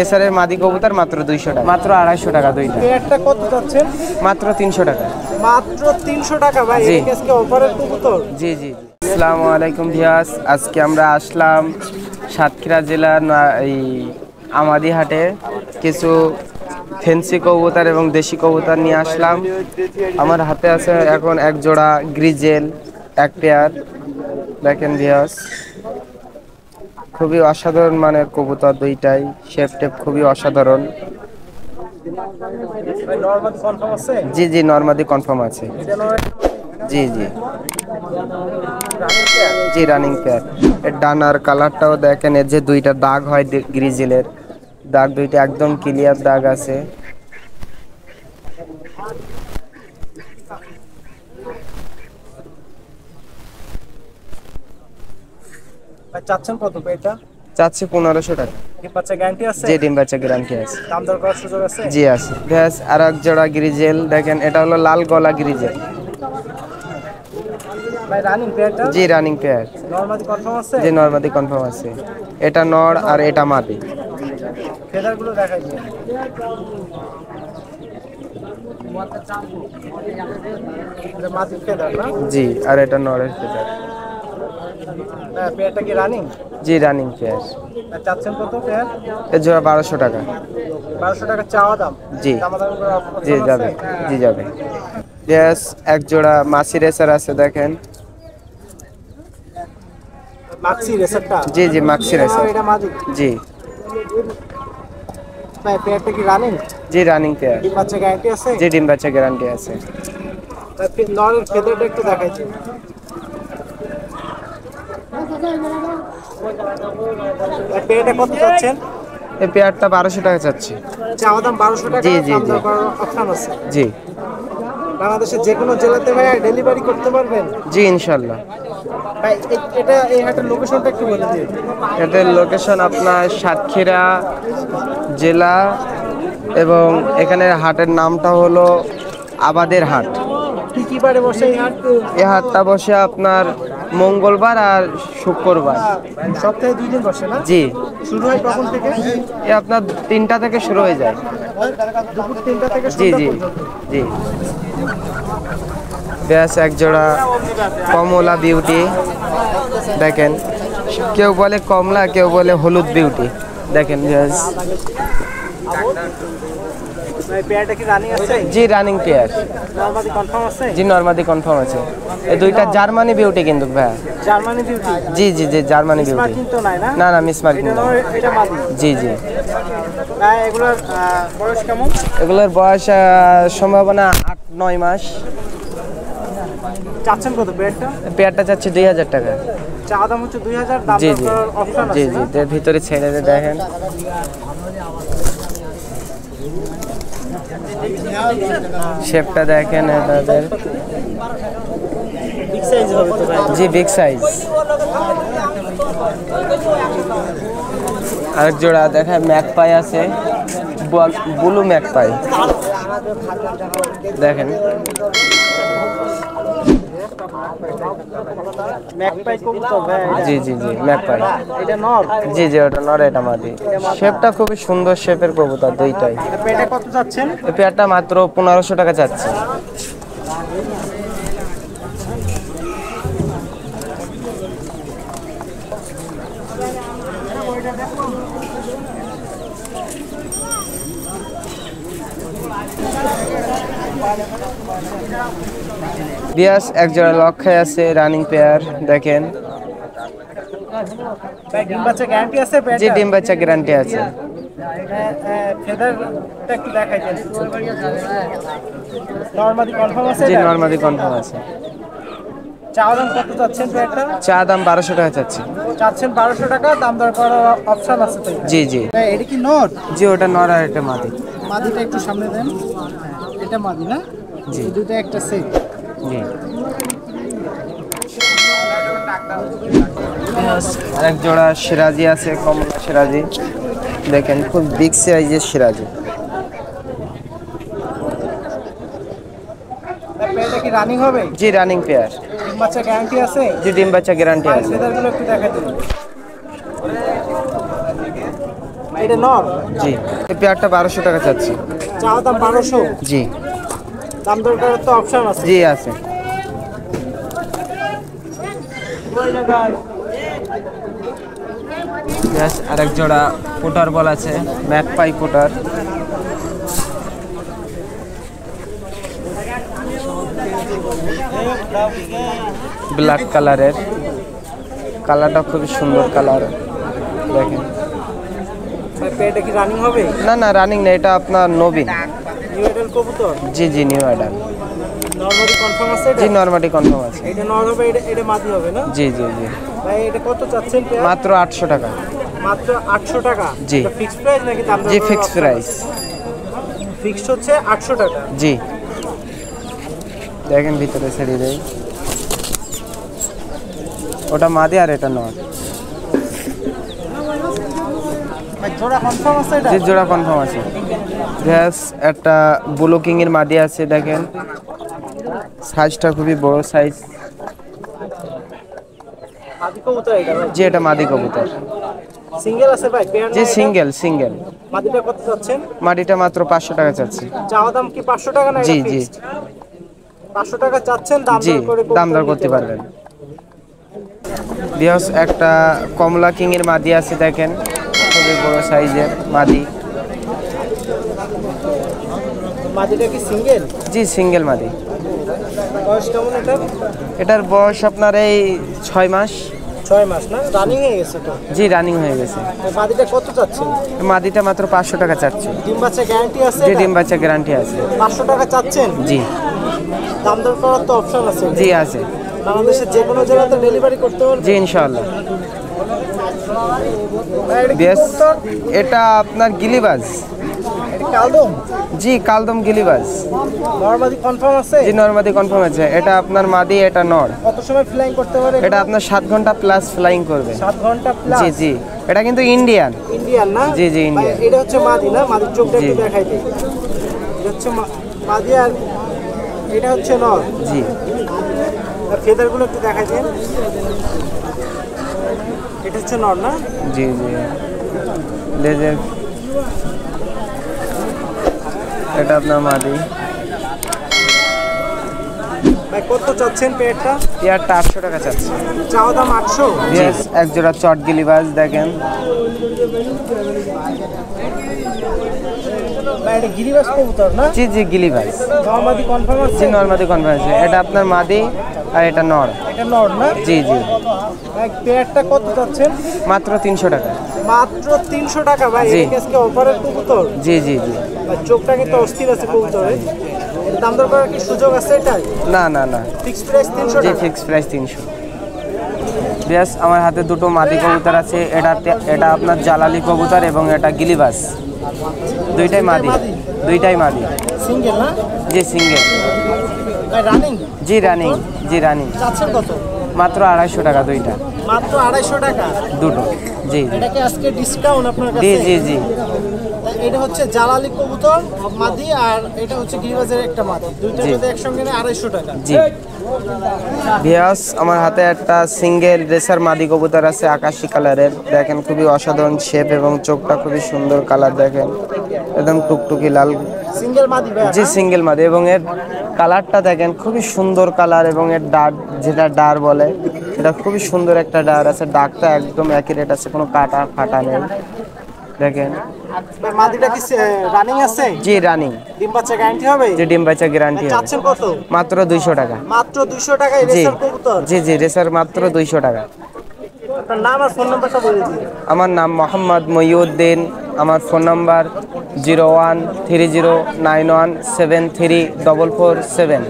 পেসারের মাদি কবুতর মাত্র 200 টাকা, মাত্র 250 টাকা দুইটা। একটা কত যাচ্ছেন? মাত্র 300 টাকা। মাত্র 300 টাকা ভাই, জি। এটা আজকে অফারের কবুতর। জি জি। আসসালামু আলাইকুম ভিউয়ার্স, আজকে আমরা আসলাম সাতক্ষীরা জেলার এই আমাদি হাটে কিছু ফেন্সি কবুতর এবং দেশি কবুতর নিয়ে আসলাম। আমার হাতে আছে এখন এক জোড়া গ্রিজেল, এক পেয়ার। দেখেন ভিউয়ার্স, খুবই অসাধারণ মানের কবুতর দুইটাই, শেপ টেপ খুবই অসাধারণ। ভাই নরমাল কনফার্ম আছে? জি জি, নরমাদি কনফার্ম আছে। জি জি জি, রানিং পেয়ার। এর ডানার কালারটাও দেখেন, এর যে দুইটা দাগ হয় গ্রিজেলের দাগ, দুইটা একদম ক্লিয়ার দাগ আছে। ভাই চাচ্ছেন কত এটা? চাচ্ছি 1500 টাকা। কি বাচ্চা গ্যারান্টি আছে? জি, ডিম বাচ্চা গ্যারান্টি আছে। দাম দর করার সুযোগ আছে? জি আছে। ব্যাস আর এক জোড়া গ্রিজেল দেখেন, এটা হলো লাল গলা গ্রিজেল। ভাই রানিং পেয়ারটা? জি, রানিং পেয়ার। নরমালি কনফার্ম আছে? জি, নরমাদি কনফার্ম আছে। এটা নর আর এটা মাদি। ফেদার গুলো দেখাই দিন। এটা মাদি ফেদার না? জি, আর এটা নরের ফেদার। হ্যাঁ, পেয়ারটা কি রানিং? জি, রানিং পেয়ার। আর চাচ্ছেন কত পেয়ার? এর জোড়া 1200 টাকা। 1200 টাকা চাওয়া দাম? জি দামাদামি করে জি, option যাবে। আছে? জি যাবে। ব্যাস এক জোড়া মাছি রেসার আছে দেখেন। মাক্সি রেসারটা? জি জি, মাক্সি রেসার। এটা মাদি? জি ভাই পেয়ারটা কি রানিং? জি, রানিং পেয়ার। ডিম বাচ্চা গ্যারান্টি আছে? জি, ডিম বাচ্চা গ্যারান্টি আছে। নরের ফেদারটা একটু দেখাইছি। পেয়ারটা কত চাচ্ছেন? এই পেয়ারটা 1200 টাকা চাচ্ছি। চাওয়া দাম 1200 টাকা, জি, জি, দাম জি। দর করার অপশন আছে। জি বাংলাদেশের যে কোনো জেলাতে ভাই ডেলিভারি করতে পারবেন? জি, ইনশাল্লাহ। ভাই এটা এই হাটের লোকেশনটা একটু বলে দিন। এদের লোকেশন আপনার সাতক্ষীরা জেলা, এবং এখানের হাটের নামটা হলো আবাদের হাট। কি কি বারে বসে এই হাট? এই হাটটা বসে আপনার মঙ্গলবার আর শুক্রবার। সপ্তাহে 2 দিন বসে না? জি। শুরু হয় কখন থেকে? এ আপনার 3টা থেকে শুরু হয়ে যায়। দুপুর 3টা থেকে জি সন্ধ্যা জি পর্যন্ত। জি। ব্যাস এক জোড়া কমলা বিউটি দেখেন, কেউ বলে কমলা, কেউ বলে হলুদ বিউটি। দেখেন ব্যাস। ভাই পেয়ারটা কি রানিং আছে? জি, রানিং পেয়ার। নরমালি কনফার্ম আছে? জি, নরমাদি কনফার্ম আছে। এই দুইটা জার্মানি বিউটি কিন্তু ভাই। Germany beauty? জি জি জি, জার্মানি বিউটি। মার্কিন তো নাই না? না না, মিস মার্কিন এটা না। নর, এটা মাদি? জি জি। ভাই এগুলোর বয়স কেমন? এগুলোর বয়স সম্ভাবনা 8-9 মাস। চাচ্ছেন কত পেয়ারটা? পেয়ারটা চাচ্ছি 2000 টাকা। চা দাম হচ্ছে 2000, দাম জি দর জি করার অপশন জি আছে জি, না? এর ভিতরে ছেড়ে দিয়ে দেখেন। শেপটা দেখেন এটাদের। বিগ সাইজ হবে তো ভাই? জি, বিগ সাইজ। আরেক জোড়া দেখেন ম্যাকপাই আছে, ব্লু ম্যাকপাই দেখেন। ম্যাকপাই কবুতর ভাই? জি জি জি, ম্যাকপাই। এটা নর? জি জি, ওটা নর, এটা মাদি। শেপটা খুবই সুন্দর শেপের কবুতর দুইটাই। পেয়ারটা কত যাচ্ছেন? এই পেয়ারটা মাত্র 1500 টাকা চাচ্ছি। বিয়াস এক জোড়া লক্ষায় আছে, রানিং পেয়ার দেখেন। ভাই ডিম বাচ্চা গ্যারান্টি আছে পেয়ারটা? জি, ডিম বাচ্চা গ্যারান্টি আছে। ফেদারটা একটু দেখাই দেন। নরমালি কনফার্ম আছে? জি, নরমাদি কনফার্ম আছে। চা দাম কত যাচ্ছেন পেয়ারটা? চা দাম 1200 টাকা চাচ্ছি। চাচ্ছেন 1200 টাকা, দাম দর করার অপশন আছে তো? জি জি ভাই এটা কি নর? জি, ওটা নর আর এটা মাদি। মাদিটা একটু সামনে দেন। এটা মাদি না? জি এই দুটো একটা সেট। জি। আরেক জোড়া সিরাজি আছে, কমলা সিরাজি দেখেন, খুব বিগ সাইজের সিরাজি। পেয়ারটা কি রানিং হবে? জি, রানিং পেয়ার। ডিম বাচ্চা গ্যারান্টি আছে? জি, ডিম বাচ্চা গ্যারান্টি আছে। ফেদারগুলো একটু দেখাই দিন। এটা নর। জি, এই পেয়ারটা 1200 টাকা চাচ্ছি। চাওয়া দাম 1200। জি দাম দর করার তো অপশন আছে। জি আছে। আরেক জোড়া পোটার বল আছে, ম্যাকপাই পোটার। ব্ল্যাক কালারের, কালারটা খুবই সুন্দর কালার দেখেন। এটা কি রানিং হবে? না না রানিং না, এটা আপনার নবীন। নিউ এডাল কবুতর। জি জি নিউ অ্যাডাল। নরমালি কনফার্ম আছে এটা? জি নরমালি কনফার্ম আছে। এটা নর হবে, এটা মাদি হবে না? জি জি জি। ভাই এটা কত চাচ্ছেন পেয়ার? মাত্র 800 টাকা। মাত্র 800 টাকা? জি। এটা ফিক্সড প্রাইস নাকি দাম দর? জি ফিক্স প্রাইস। ফিক্সড হচ্ছে 800 টাকা। জি দেখেন ভিতরে ছেড়ে দেয়, ওটা মাদি আর এটা নর। ভাই জোড়া কনফার্ম আছে এটা? যে জোড়া কনফার্ম আছে। গ্যাস একটা ব্লু কিং এর মাদি আছে দেখেন, সাইজটা খুবই বড় সাইজ। মাদি কবুতর এটা ভাই? যে এটা মাদি কবুতর। সিঙ্গেল আছে ভাই পেয়ার? যে সিঙ্গেল সিঙ্গেল। মাদিটা কত চাচ্ছেন? মাদিটা মাত্র 500 টাকা চাচ্ছি। চাওয়া দাম কি 500 টাকা না? জি এটা জি ফিক্সড 500 টাকা চাচ্ছেন, দাম জি দর করে দাম দর করতে পারবেন। দিয়াস একটা কমলা কিং এর মাদি আছে দেখেন, খুবই বড় সাইজের মাদি। মাদিটা কি সিঙ্গেল? জি সিঙ্গেল মাদি। বয়স কেমন এটা? এটার বয়স আপনার এই 6 মাস। 6 মাস না? রানিং হয়ে গেছে তো? জি রানিং হয়ে গেছে। এই মাদিটা কত চাচ্ছেন? মাদিটা মাত্র 500 টাকা চাচ্ছি। ডিম বাচ্চা গ্যারান্টি আছে? জি ডিম বাচ্চা গ্যারান্টি আছে। 500 টাকা চাচ্ছেন? জি দাম দর করার তো অপশন আছে? জি আছে। বাংলাদেশের যে কোনো জেলাতে ডেলিভারি করতে পারবেন? জি ইনশাআল্লাহ। এটা কি বেশ, কবুতর? এটা আপনার গিলিবাজ। এটা কালদম? জি কালদম গিলিবাজ। নরমালি কনফার্ম আছে? জি নরমাদি কনফার্ম আছে। এটা আপনার মাদি, এটা নর। কত সময় ফ্লাইং করতে পারে? এটা আপনার 7 ঘন্টা প্লাস ফ্লাইং করবে। 7 ঘন্টা প্লাস? জি জি। এটা কিন্তু ইন্ডিয়ান। ইন্ডিয়ান না? জি, জি, ভাই, ইন্ডিয়ান। এটা হচ্ছে মাদি না? মাদির চোখটা জি। একটু দেখাই দিই। এটা হচ্ছে মাদি আর এটা হচ্ছে নর। জি আর ফেদারগুলো একটু দেখাই দেন। এটা হচ্ছে নর না? জি জি। লেজের, এটা আপনার মাদি। ভাই কত চাচ্ছেন পেয়ারটা? পেয়ারটা 800 টাকা চাচ্ছি। চাওয়া দাম 800? ইয়েস, এক জোড়া চট গিলিবাজ দেখেন। ভাই এটা গিরিবাস কবুতর না? জি জি গিলিবাজ। নরমাদি কনফার্ম আছে? জি নরমাদি কনফার্ম আছে। এটা আপনার মাদি আর এটা নর। এটা নর না? জি জি। ভাই পেয়ারটা কত চাচ্ছেন? মাত্র 300 টাকা। মাত্র 300 টাকা? ভাই জি। এটা আজকে অফারের কবুতর? জি জি জি। ভাই চোখটা কিন্তু অস্থির আছে কবুতরের। এর দাম দর করার কি সুযোগ আছে এটা? না না না। ফিক্সড প্রাইস 300 জি টাকা? Fix price 300। বেশ, আমার হাতে দুটো মাদি কবুতর আছে। এটা আপনার জালালি কবুতর এবং এটা গিলিবাস। দুইটাই মাদি, দুইটাই মাদি। সিঙ্গেল না? জি সিঙ্গেল। ভাই রানিং? জি রানিং। জি রানিং। চাচ্ছেন কত? মাত্র 250 টাকা দুইটা। মাত্র 250 টাকা? দুটো। জি জি। এটা কি আজকে ডিসকাউন্ট আপনার জি কাছে? জি জি। এটা হচ্ছে জালালি কবুতর মাদি আর এটা হচ্ছে গিরিবাজের একটা মাদি, দুইটা জি। যদি একসঙ্গে নেয় 250 টাকা। জি ভিয়াস, আমার হাতে একটা সিঙ্গেল রেসার মাদি কবুতর আছে আকাশী কালারের। দেখেন খুবই অসাধারণ শেপ এবং চোখটা খুবই সুন্দর কালার দেখেন, একদম টুকটুকি লাল। সিঙ্গেল মাদি ভাই? জি সিঙ্গেল মাদি এবং এর কালারটা দেখেন খুবই সুন্দর কালার এবং এর ডার, যেটা ডার বলে, এটা খুবই সুন্দর একটা ডার আছে। ডাকটা একদম অ্যাকুরেট আছে, কোনো কাটা ফাটা নেই দেখেন। ভাই মাদিটা কি রানিং আছে? জি রানিং। ডিম বাচ্চা গ্যারান্টি হবে? যে ডিম বাচ্চা গ্যারান্টি হবে। চাচ্ছেন কত? মাত্র 200 টাকা। মাত্র 200 টাকায় জি রেসার কবুতর? জি জি রেসার মাত্র 200 টাকা। আপনার নাম আর ফোন নাম্বারটা বলে দিন। আমার নাম মোহাম্মদ মহিউদ্দিন। আমার ফোন নাম্বার 013091734447।